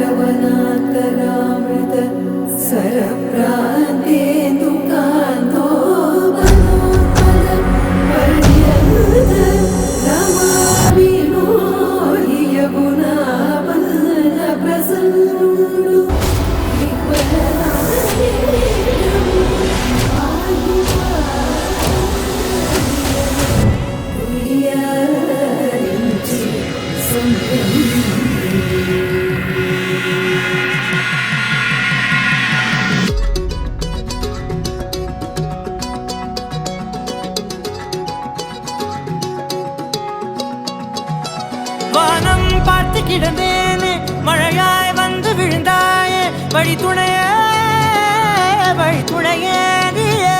रवनान्तरामृत सरप्रान्ते दुकान्तो पर्यन्त रमाविनोहि यमुनापल्ल प्रसन्नुडु வானம் பார்த்து கிடந்தேனே மழையாய் வந்து விழுந்தாயே வழி துணையே நீயே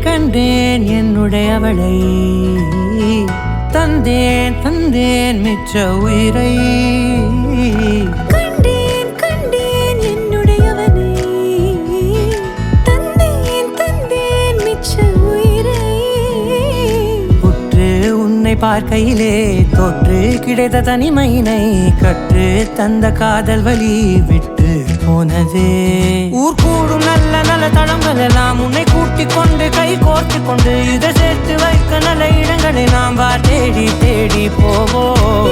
கண்டேன் என்னுடையவளை தந்தேன் மிச்ச உயிரை கண்டேன் என்னுடையவனை தந்தேன் மிச்ச உயிரை உற்று உன்னை பார்க்கையிலே தொற்று கிடைத்த தனிமையினை கற்று தந்த காதல் வழி விட்டு போனதே ஊர் கூடும் நல்ல நல்ல தளங்கள் எல்லாம் உன்னை கூட்டிக் கொண்டு கை கோர்த்து கொண்டு இதை சேர்த்து வைக்க நல்ல இடங்களை நாம் வா தேடி தேடி போவோம்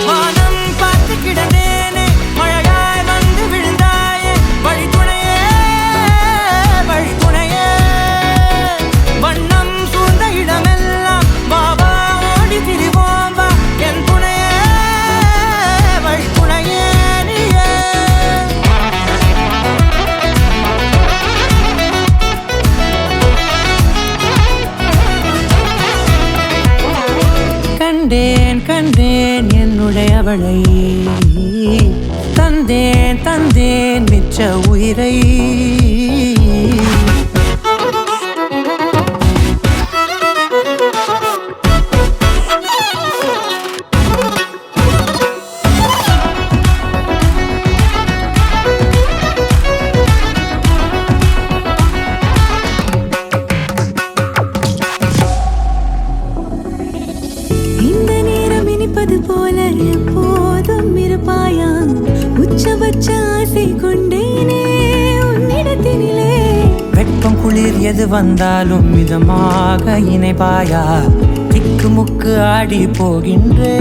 வானம் பார்த்து கிடந்தேனே மழையாய் வந்து விழுந்தாயே வழி துணையே வண்ணம் சூழ்ந்த இடமெல்லாம் பாபா ஓடி திரிவோம் வா என் துணையே வழி துணையே நீயே கண்டேன் என்னுடையவளை தந்தேன் மிச்ச உயிரை போல எப்போதும் இருப்பாயா உச்சபட்ச ஆசை கொண்டேனே உன்னிடத்தினிலே வெட்கம் குளிர் எது வந்தாலும் மிதமாக இணைப்பாயா திக்கு முக்கு ஆடி போகின்றே